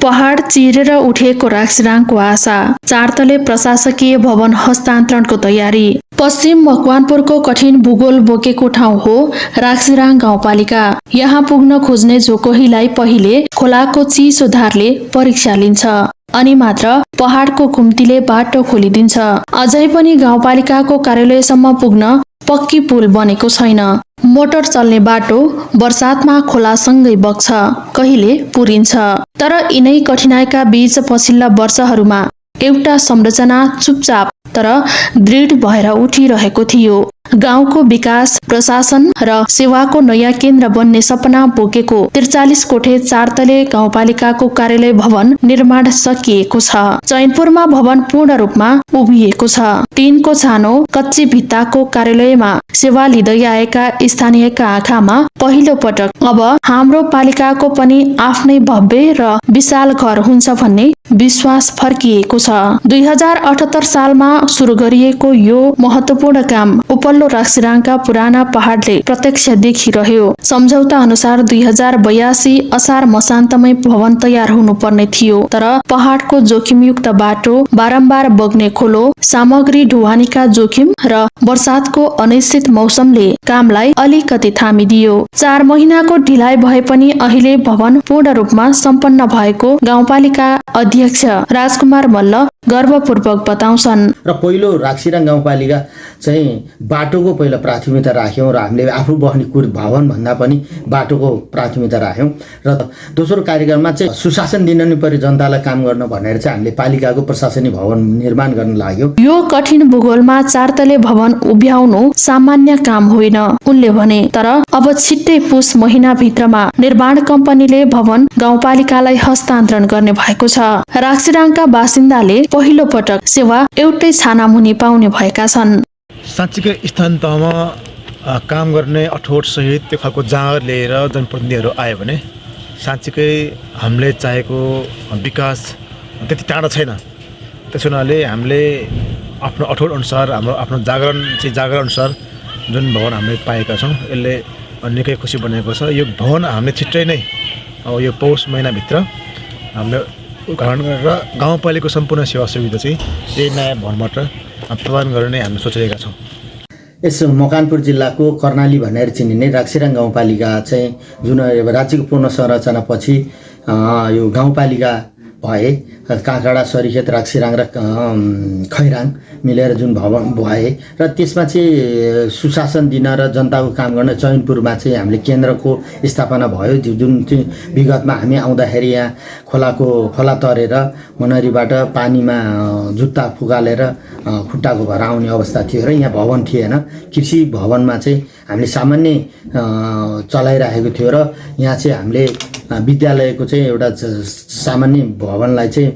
पहाड चिरेर उठेको राक्सिराङको आशा, चारतले प्रशासकीय भवन हस्तान्तरणको तयारी। पश्चिम मकवानपुरको कठिन भूगोल बोकेको ठाउँ हो राक्सिराङ गाउँपालिका। यहाँ पुग्न खोज्ने जो कोहीलाई पहिले खोलाको चिसो धारले परीक्षा लिन्छ, अनि मात्र पहाडको घुम्तीले बाटो खोलिदिन्छ। अझै पनि गाउँपालिकाको कार्यालयसम्म पुग्न पक्की पुल बनेको छैन। मोटर चल्ने बाटो बर्सातमा खोलासँगै बग्छ, कहिले पुरिन्छ। तर यिनै कठिनाइका बीच पछिल्ला वर्षहरूमा एउटा संरचना चुपचाप तर दृढ भएर उठिरहेको थियो। गाउँको विकास, प्रशासन र सेवाको नयाँ केन्द्र बन्ने सपना बोकेको 43 कोठे चारतले गाउँपालिकाको कार्यालय भवन निर्माण सकिएको छ। चैनपुरमा भवन पूर्ण रूपमा उभिएको छ। टिनको छानो कच्ची भित्ताको कार्यालयमा सेवा लिँदै आएका स्थानीयका आँखामा पहिलो पटक अब हाम्रो पालिकाको पनि आफ्नै भव्य र विशाल घर हुन्छ भन्ने विश्वास फर्किएको छ। 2078 सालमा सुरु गरिएको यो महत्वपूर्ण काम उपल्लो राक्सिराङका पुराना पहाडले प्रत्यक्ष देखिरह्यो। सम्झौता अनुसार 2082 असार मसान्तमै भवन तयार हुनुपर्ने थियो, तर पहाडको जोखिमयुक्त बाटो, बारम्बार बग्ने खोलो, सामग्री ढुवानीका जोखिम र बर्सातको अनिश्चित मौसमले कामलाई अलिकति थामिदियो। 4 महिनाको ढिलाइ भए पनि अहिले भवन पूर्ण रूपमा सम्पन्न भएको गाउँपालिका अध्यक्ष राजकुमार मल्ल गर्वपूर्वक बताउँछन्। र पहिलो राक्सिराङ गाउँपालिका चाहिँ बाटोको पहिला प्राथमिकता राख्यौँ र हामीले आफू बस्ने भवन भन्दा पनि बाटोको प्राथमिकता राख्यौँ। र दोस्रो कार्यक्रममा चाहिँ सुशासन दिन नि पर्यो जनतालाई काम गर्न भनेर चाहिँ हामीले पालिकाको प्रशासनिक भवन निर्माण गर्न लाग्यौँ। यो कठिन भूगोलमा चारतले भवन उभ्याउनु सामान्य काम होइन उनले भने। तर अब छिट्टै पुस महिना भित्रमा निर्माण कम्पनीले भवन गाउँपालिकालाई हस्तान्तरण गर्ने भएको छ। राक्सिराङका बासिन्दाले पहिलो पटक सेवा एउटै छानामुनि पाउने भएका छन्। साँच्चीकै स्थानीय तहमा काम गर्ने अठोट सहित त्यो खालको जाँगर लिएर जनप्रतिनिधिहरू आयो भने साँच्चीकै हामीले चाहेको विकास त्यति टाढा छैन। त्यसो हुनाले हामीले आफ्नो अठोट अनुसार हाम्रो आफ्नो जागरण अनुसार जुन भवन हामीले पाएका छौँ, यसले निकै खुसी बनेको छ। यो भवन हामीले छिट्टै नै यो पौष महिनाभित्र हामीले उद्घाटन गरेर गाउँपालिकाको सम्पूर्ण सेवा सुविधा चाहिँ यही नयाँ भवनबाट प्रदान गर्ने हामी सोचिरहेका छौँ। यस मकवानपुर जिल्लाको कर्णाली भनेर चिनिने राक्सिराङ गाउँपालिका चाहिँ जुन राज्यको पुनः संरचनापछि यो गाउँपालिका भए, काँक्राडा, सरीखेत, राक्सिराङ र खैराङ मिलेर जुन भवन भए र त्यसमा चाहिँ सुशासन दिन र जनताको काम गर्न चैनपुरमा चाहिँ हामीले केन्द्रको स्थापना भयो। जुन चाहिँ विगतमा हामी आउँदाखेरि यहाँ खोला तरेर मनरीबाट पानीमा जुत्ता फुकालेर खुट्टाको भएर आउने अवस्था थियो र यहाँ भवन थिएन। कृषि भवनमा चाहिँ हामीले सामान्य चलाइरहेको थियो र यहाँ चाहिँ हामीले विद्यालयको चाहिँ एउटा सामान्य भवनलाई चाहिँ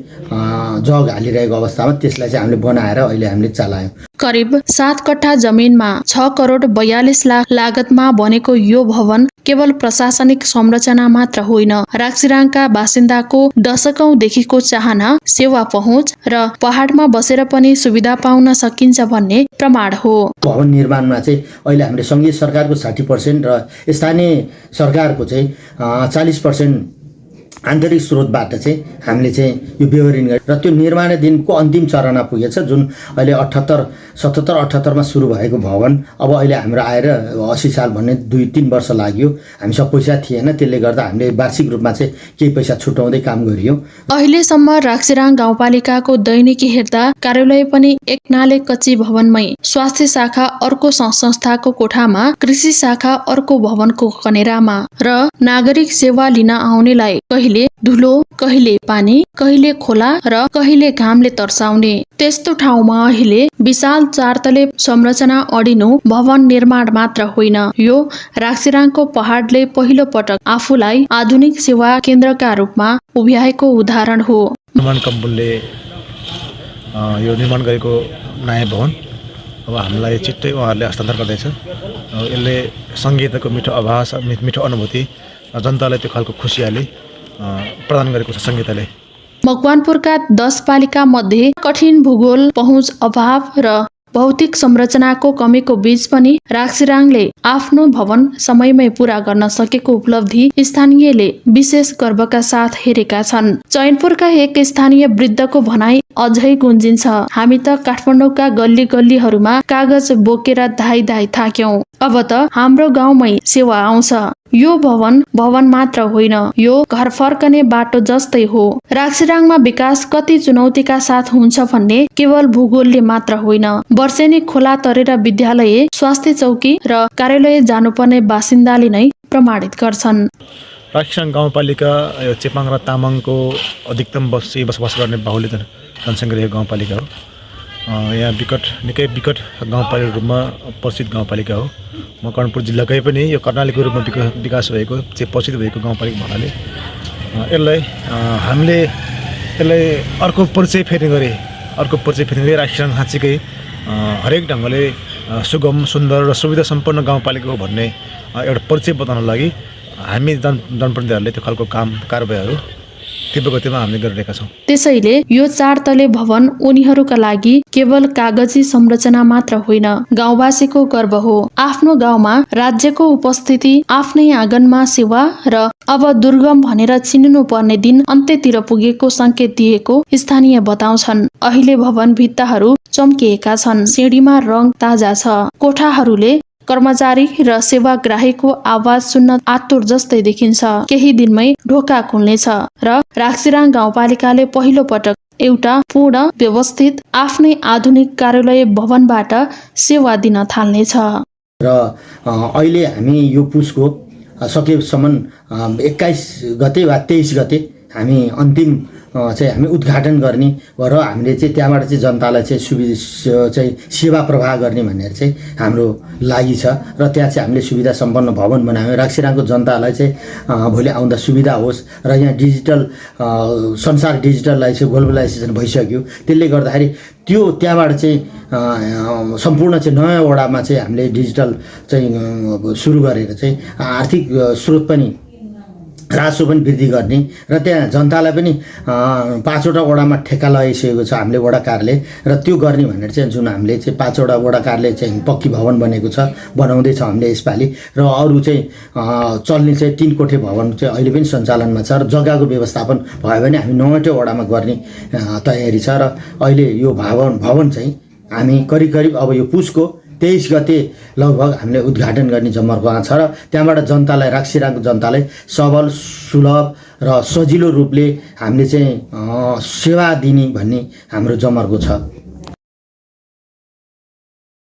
जग हालिरहेको अवस्थामा त्यसलाई चाहिँ हामीले बनाएर अहिले हामीले चलायौँ। करिब 7 कट्ठा जमिनमा 6 करोड 42 लाख लागतमा बनेको यो भवन केवल प्रशासनिक संरचना मात्र होइन, राक्सिराङका बासिन्दाको दशकौंदेखिको चाहना, सेवा पहुँच र पहाडमा बसेर पनि सुविधा पाउन सकिन्छ भन्ने प्रमाण हो। भवन निर्माणमा चाहिँ अहिले हामीले सङ्घीय सरकारको 60% र स्थानीय सरकारको चाहिँ 40% आन्तरिक स्रोतबाट चाहिँ हामीले चाहिँ यो बेहोरिन गरे र त्यो निर्माणाधीनको अन्तिम चरणमा पुगेछ। जुन अहिले 77-78मा सुरु भएको भवन अब अहिले हाम्रो आएर 80 साल भन्ने 2-3 वर्ष लाग्यो। हामीसँग पैसा थिएन, त्यसले गर्दा हामीले वार्षिक रूपमा चाहिँ केही पैसा छुट्याउँदै काम गरियौँ। अहिलेसम्म राक्सिराङ गाउँपालिकाको दैनिकी हेर्दा कार्यालय पनि एक नाले कच्ची भवनमै, स्वास्थ्य शाखा अर्को संस्थाको कोठामा, कृषि शाखा अर्को भवनको कनेरामा र नागरिक सेवा लिन आउनेलाई कहिले धुलो, कहिले पानी, कहिले खोला र कहिले घामले तर्साउने त्यस्तो ठाउँमा अहिले विशाल चारतले संरचना अडिनु भवन निर्माण मात्र होइन, यो राक्सिराङको पहाडले पहिलो पटक आफूलाई आधुनिक सेवा केन्द्रका रूपमा उभ्याएको उदाहरण हो। निर्माण कम्पनीले यो निर्माण गरेको नयाँ भवन अब हामीलाई छिट्टै उहाँहरूले हस्तान्तरण गर्दैछ। यसले सङ्गीतको मिठो आभास, मिठो अनुभूति जनतालाई त्यो खालको खुसियाली प्रदान गरेको छ सङ्गीतले। मकवानपुरका 10 पालिका मध्ये कठिन भूगोल, पहुँच अभाव र भौतिक संरचनाको कमीको बीच पनि राक्सिराङले आफ्नो भवन समयमै पूरा गर्न सकेको उपलब्धि स्थानीयले विशेष गर्वका साथ हेरेका छन्। चैनपुरका एक स्थानीय वृद्धको भनाई अझै गुन्जिन्छ। हामी त काठमाडौँका गल्ली गल्लीहरूमा कागज बोकेर धाई धाई थाक्यौं। अब त हाम्रो गाउँमै सेवा आउँछ। यो भवन मात्र होइन, यो घर फर्कने बाटो जस्तै हो। राक्सिराङमा विकास कति चुनौतीका साथ हुन्छ भन्ने केवल भूगोलले मात्र होइन, वर्षेनी खोला तरेर विद्यालय, स्वास्थ्य चौकी र कार्यालय जानुपर्ने बासिन्दाले नै प्रमाणित गर्छन्। राक्सिराङ गाउँपालिका यो चेपाङ र तामाङको अधिकतम बसोबास गर्ने बाहुल्य जनसङ्ख्या रहेको गाउँपालिका हो। यहाँ निकै विकट गाउँपालिका रूपमा परिचित गाउँपालिका हो। मकवानपुर जिल्लाकै पनि यो कर्णालीको रूपमा विकास भएको परिचित भएको गाउँपालिका भन्नाले हामीले यसलाई अर्को परिचय फेर्ने गरे राक्सिराङ साँच्चीकै हरेक ढङ्गले सुगम, सुन्दर र सुविधा सम्पन्न गाउँपालिका हो भन्ने एउटा परिचय बताउनको लागि हामी जनप्रतिनिधिहरूले त्यो खालको कारबाहीहरू तीव्र गतिमा हामीले गरिरहेका छौँ। त्यसैले यो 4 तले भवन उनीहरूका लागि केवल कागजी संरचना मात्र होइन, गाउँवासीको गर्व हो। आफ्नो गाउँमा राज्यको उपस्थिति, आफ्नै आँगनमा सेवा र अब दुर्गम भनेर चिनिनु पर्ने दिन अन्त्यतिर पुगेको संकेत दिएको स्थानीय बताउँछन्। अहिले भवन भित्ताहरू चम्किएका छन्, सिँढीमा रङ ताजा छ, कोठाहरूले कर्मचारी र सेवाग्राहीको आवाज सुन्न आतुर जस्तै देखिन्छ। केही दिनमै ढोका खुल्नेछ र राक्सिराङ गाउँपालिकाले पहिलो पटक एउटा पूर्ण व्यवस्थित आफ्नै आधुनिक कार्यालय भवनबाट सेवा दिन थाल्नेछ। र अहिले हामी यो पुसको सकेसम्म 21 गते वा 23 गते हामी अन्तिम चाहिँ हामी उद्घाटन गर्ने र हामीले चाहिँ त्यहाँबाट चाहिँ जनतालाई चाहिँ सेवा प्रवाह गर्ने भनेर चाहिँ हाम्रो लागि छ। र त्यहाँ चाहिँ हामीले सुविधा सम्पन्न भवन बनायौँ। राक्सिराङको जनतालाई चाहिँ भोलि आउँदा सुविधा होस् र यहाँ संसार डिजिटललाई चाहिँ ग्लोबलाइजेसन भइसक्यो। त्यसले गर्दाखेरि त्यहाँबाट चाहिँ सम्पूर्ण चाहिँ नयाँ वडामा चाहिँ हामीले डिजिटल चाहिँ सुरु गरेर चाहिँ आर्थिक स्रोत पनि राजस्व पनि वृद्धि गर्ने र त्यहाँ जनतालाई पनि 5वटा वडामा ठेक्का लगाइसकेको छ हामीले वडा कार्यालय, र त्यो गर्ने भनेर चाहिँ जुन हामीले चाहिँ 5वटा वडा कार्यालय चाहिँ पक्की भवन बनेको छ, बनाउँदैछौँ हामीले यसपालि। र अरू चाहिँ चल्ने चाहिँ 3 कोठे भवन चाहिँ अहिले पनि सञ्चालनमा छ र जग्गाको व्यवस्थापन भयो भने हामी 9वटै वडामा गर्ने तयारी छ। र अहिले यो भवन चाहिँ हामी करिब अब यो पुसको 23 गते लगभग हामीले उद्घाटन गर्ने जमर्को छ र त्यहाँबाट जनतालाई, राक्सिराङको जनतालाई सबल, सुलभ र सजिलो रूपले हामीले चाहिँ सेवा दिने भन्ने हाम्रो जमर्को छ।